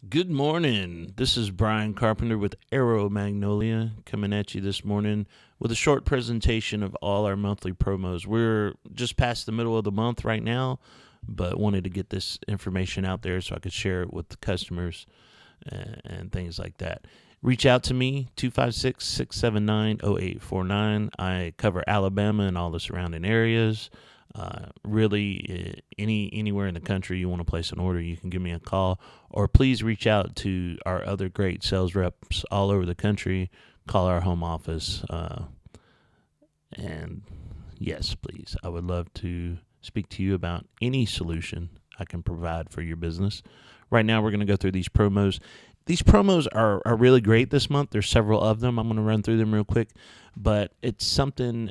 Good morning. This is Brian Carpenter with Magnolia coming at you this morning with a short presentation of all our monthly promos. We're just past the middle of the month right now, but wanted to get this information out there so I could share it with the customers and things like that. Reach out to me, 256-679-0849. I cover Alabama and all the surrounding areas. Really, anywhere in the country you want to place an order, you can give me a call, or please reach out to our other great sales reps all over the country. Call our home office, and yes, please, I would love to speak to you about any solution I can provide for your business. Right now, we're going to go through these promos. These promos are really great this month. There's several of them. I'm going to run through them real quick, but it's something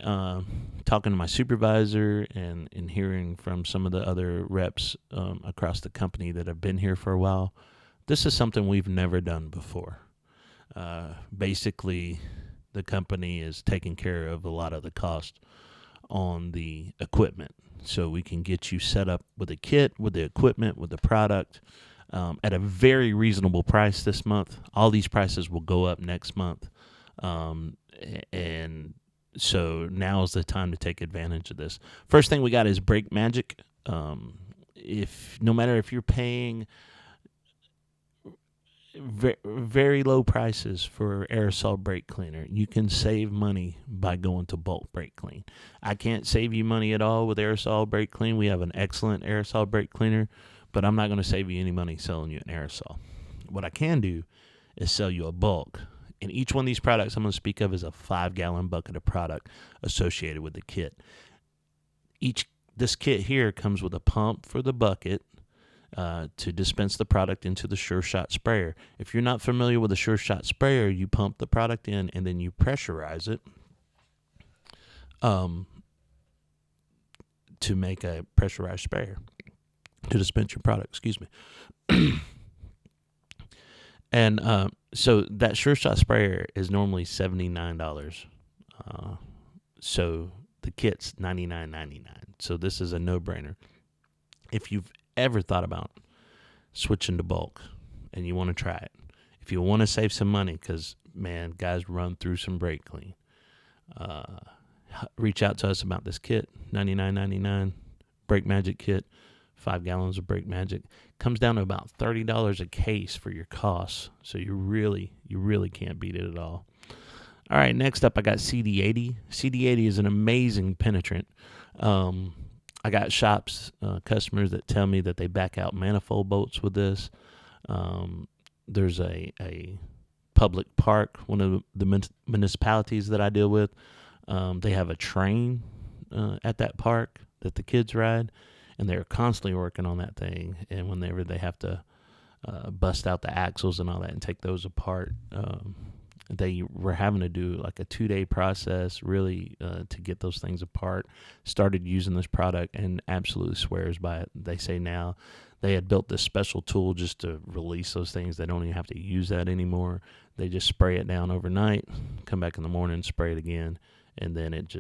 talking to my supervisor and hearing from some of the other reps across the company that have been here for a while. This is something we've never done before. Basically, the company is taking care of a lot of the cost on the equipment, so we can get you set up with a kit, with the equipment, with the product, at a very reasonable price this month. All these prices will go up next month. And so now is the time to take advantage of this. First thing we got is Brake Magic. No matter if you're paying very low prices for aerosol brake cleaner, you can save money by going to bulk brake clean. I can't save you money at all with aerosol brake clean. We have an excellent aerosol brake cleaner, but I'm not going to save you any money selling you an aerosol. What I can do is sell you a bulk. And each one of these products I'm going to speak of is a 5-gallon bucket of product associated with the kit. This kit here comes with a pump for the bucket to dispense the product into the Sure Shot sprayer. If you're not familiar with a Sure Shot sprayer, you pump the product in and then you pressurize it to make a pressurized sprayer to dispense your product. Excuse me. And so that Sure Shot sprayer is normally $79. So the kit's $99.99. So this is a no-brainer. If you've ever thought about switching to bulk and you want to try it, if you want to save some money, because, man, guys run through some brake clean, reach out to us about this kit, $99.99, Brake Magic kit. 5 gallons of Brake Magic comes down to about $30 a case for your costs. So you really can't beat it at all. All right, next up I got CD80. CD80 is an amazing penetrant. I got customers that tell me that they back out manifold bolts with this. There's a public park, one of the municipalities that I deal with. They have a train at that park that the kids ride, and they're constantly working on that thing. And whenever they have to bust out the axles and all that and take those apart, they were having to do like a 2-day process really to get those things apart. Started using this product and absolutely swears by it. They say now they had built this special tool just to release those things. They don't even have to use that anymore. They just spray it down overnight, come back in the morning, spray it again, and then it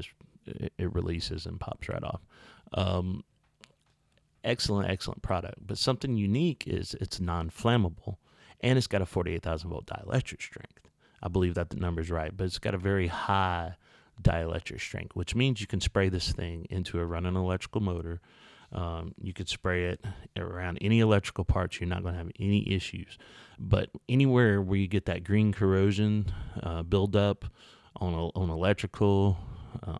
releases and pops right off. Excellent product. But something unique is it's non-flammable, and it's got a 48,000 volt dielectric strength. I believe that the number's right, but it's got a very high dielectric strength, which means you can spray this thing into a running electrical motor. You could spray it around any electrical parts. You're not going to have any issues. But anywhere where you get that green corrosion buildup on electrical,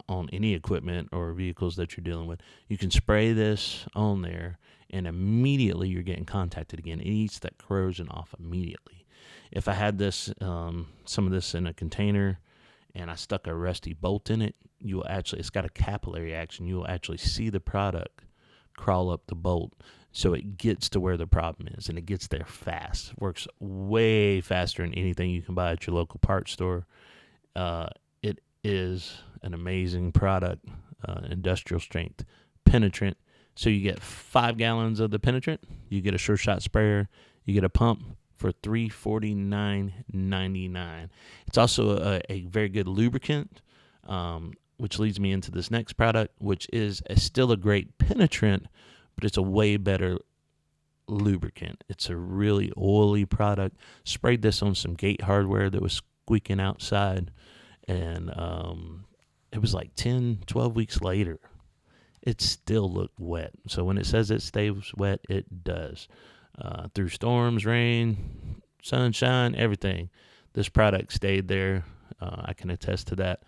on any equipment or vehicles that you're dealing with, you can spray this on there, and immediately you're getting contacted again. It eats that corrosion off immediately. If I had this, some of this in a container, and I stuck a rusty bolt in it, it's got a capillary action. You will actually see the product crawl up the bolt, so it gets to where the problem is, and it gets there fast. Works way faster than anything you can buy at your local parts store. It is an amazing product, industrial strength penetrant. So you get 5 gallons of the penetrant, you get a Sure Shot sprayer, you get a pump for $349.99. It's also a very good lubricant, which leads me into this next product, which is still a great penetrant, but it's a way better lubricant. It's a really oily product. Sprayed this on some gate hardware that was squeaking outside, and it was like 10, 12 weeks later. It still looked wet. So when it says it stays wet, it does. Through storms, rain, sunshine, everything, this product stayed there. I can attest to that.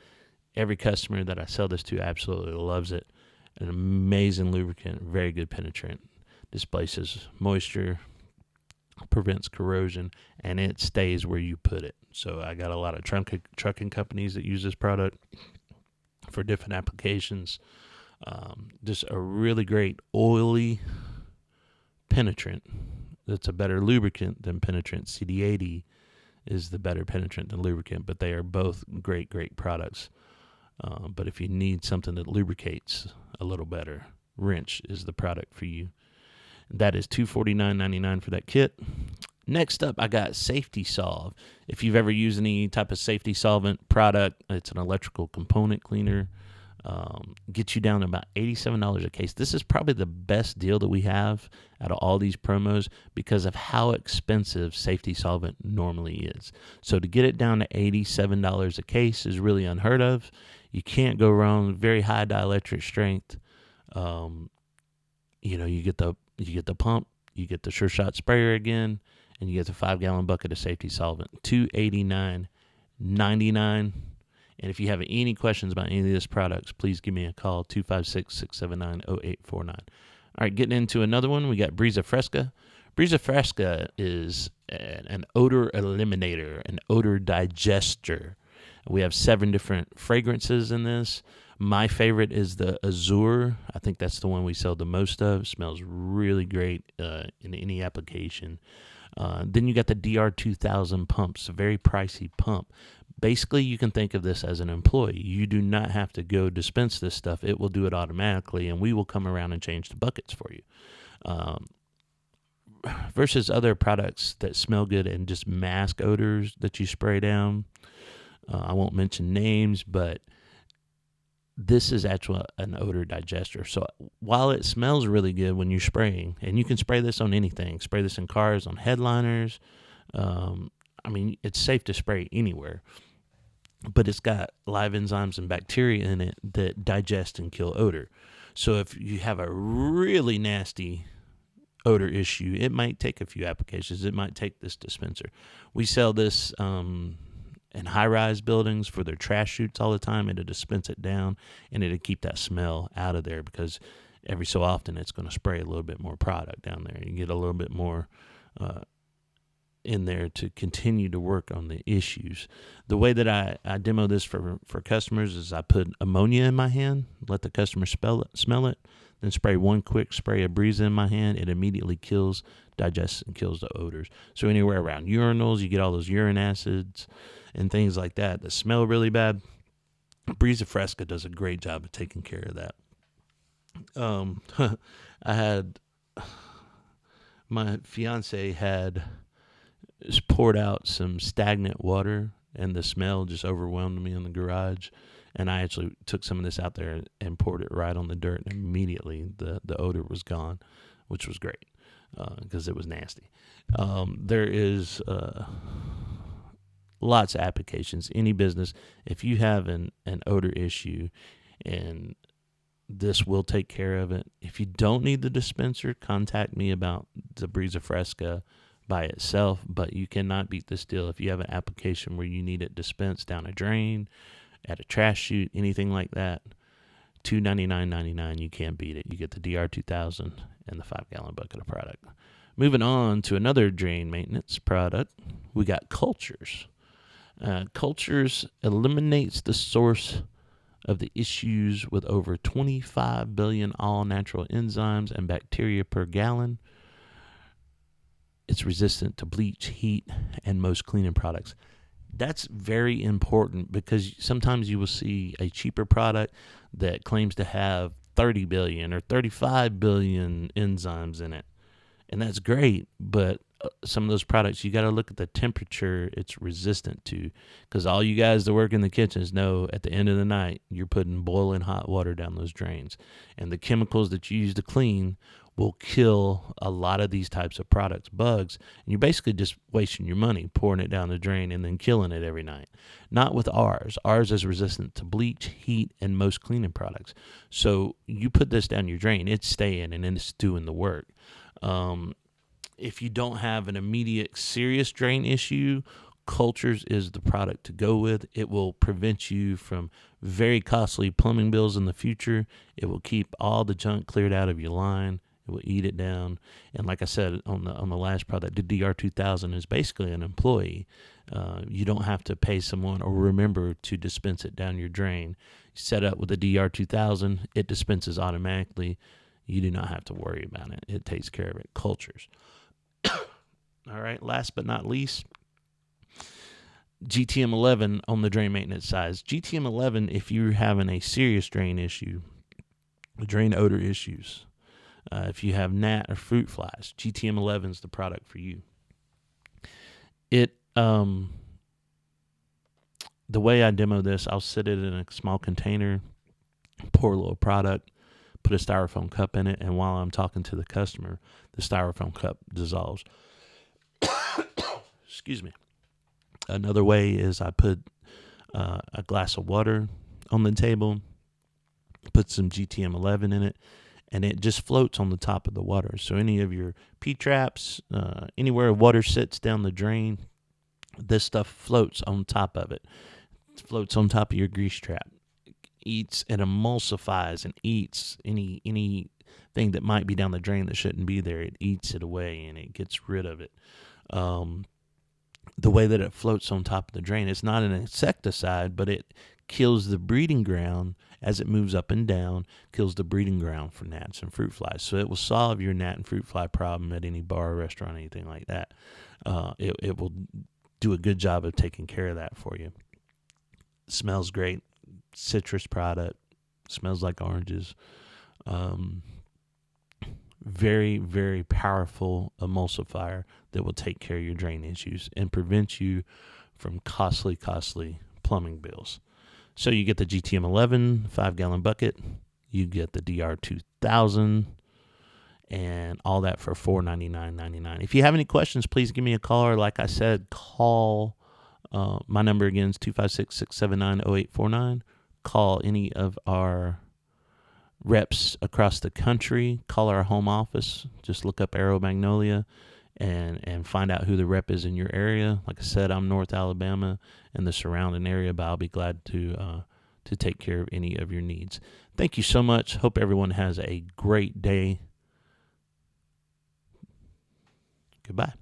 Every customer that I sell this to absolutely loves it. An amazing lubricant, very good penetrant. Displaces moisture, prevents corrosion, and it stays where you put it. So I got a lot of trucking companies that use this product for different applications. Just a really great oily penetrant. That's a better lubricant than penetrant. CD80 is the better penetrant than lubricant, but they are both great products. But if you need something that lubricates a little better, Wrench is the product for you. That is $249.99 for that kit. Next up, I got Safety Solve. If you've ever used any type of safety solvent product, it's an electrical component cleaner. Gets you down to about $87 a case. This is probably the best deal that we have out of all these promos because of how expensive safety solvent normally is. So to get it down to $87 a case is really unheard of. You can't go wrong. Very high dielectric strength. You get the pump, you get the Sure Shot sprayer again, and you get the 5-gallon bucket of safety solvent. $289.99. And if you have any questions about any of these products, please give me a call, 256-679-0849. All right, getting into another one, we got Brisa Fresca. Brisa Fresca is an odor eliminator, an odor digester. We have 7 different fragrances in this. My favorite is the Azure. I think that's the one we sell the most of. It smells really great in any application. Then you got the DR2000 pumps, a very pricey pump. Basically, you can think of this as an employee. You do not have to go dispense this stuff. It will do it automatically, and we will come around and change the buckets for you. Versus other products that smell good and just mask odors that you spray down. I won't mention names, but this is actually an odor digester. So while it smells really good when you're spraying, and you can spray this on anything, spray this in cars, on headliners. It's safe to spray anywhere, but it's got live enzymes and bacteria in it that digest and kill odor. So if you have a really nasty odor issue, it might take a few applications. It might take this dispenser. We sell this in high-rise buildings for their trash chutes all the time. It'll dispense it down, and it'll keep that smell out of there because every so often it's going to spray a little bit more product down there. You get a little bit more in there to continue to work on the issues. The way that I demo this for customers is I put ammonia in my hand, let the customer smell it, then spray one quick spray of Brisa in my hand. It immediately digests and kills the odors. So anywhere around urinals, you get all those urine acids and things like that smell really bad. Brisa Fresca does a great job of taking care of that. My fiance had poured out some stagnant water, and the smell just overwhelmed me in the garage. And I actually took some of this out there and poured it right on the dirt, and immediately the odor was gone, which was great because it was nasty. There is lots of applications. Any business, if you have an odor issue, and this will take care of it. If you don't need the dispenser, contact me about the Brisa Fresca by itself, but you cannot beat this deal if you have an application where you need it dispensed down a drain, at a trash chute, anything like that. $299.99, you can't beat it. You get the DR2000 and the 5-gallon bucket of product. Moving on to another drain maintenance product, we got Cultures. Cultures eliminates the source of the issues with over 25 billion all-natural enzymes and bacteria per gallon. It's resistant to bleach, heat, and most cleaning products. That's very important because sometimes you will see a cheaper product that claims to have 30 billion or 35 billion enzymes in it. And that's great, but some of those products, you got to look at the temperature it's resistant to, because all you guys that work in the kitchens know at the end of the night, you're putting boiling hot water down those drains. And the chemicals that you use to clean will kill a lot of these types of products, bugs, and you're basically just wasting your money pouring it down the drain and then killing it every night. Not with ours. Ours is resistant to bleach, heat, and most cleaning products. So you put this down your drain, it's staying and then it's doing the work. If you don't have an immediate serious drain issue, Cultures is the product to go with. It will prevent you from very costly plumbing bills in the future. It will keep all the junk cleared out of your line. It will eat it down. And like I said on the last product, the DR2000 is basically an employee. You don't have to pay someone or remember to dispense it down your drain. Set up with the DR2000, it dispenses automatically. You do not have to worry about it. It takes care of it. Cultures. All right. Last but not least, GTM11 on the drain maintenance side. GTM11, if you're having a serious drain issue, drain odor issues, if you have gnat or fruit flies, GTM11 is the product for you. It the way I demo this, I'll sit it in a small container, pour a little product, put a styrofoam cup in it, and while I'm talking to the customer, the styrofoam cup dissolves. Excuse me. Another way is I put a glass of water on the table, put some GTM11 in it, and it just floats on the top of the water. So any of your P-traps, anywhere water sits down the drain, this stuff floats on top of it. It floats on top of your grease trap. Eats and emulsifies and eats anything that might be down the drain that shouldn't be there. It eats it away and it gets rid of it. The way that it floats on top of the drain, it's not an insecticide, but it kills the breeding ground as it moves up and down, kills the breeding ground for gnats and fruit flies. So it will solve your gnat and fruit fly problem at any bar or restaurant, anything like that. It will do a good job of taking care of that for you. It smells great. Citrus product. Smells like oranges. Very, very powerful emulsifier that will take care of your drain issues and prevent you from costly plumbing bills. So you get the GTM11 5-gallon bucket, you get the DR2000, and all that for $499.99. If you have any questions, please give me a call, or like I said, call. My number again is 256-679-0849. Call any of our reps across the country. Call our home office. Just look up Magnolia and find out who the rep is in your area. Like I said, I'm North Alabama and the surrounding area, but I'll be glad to take care of any of your needs. Thank you so much. Hope everyone has a great day. Goodbye.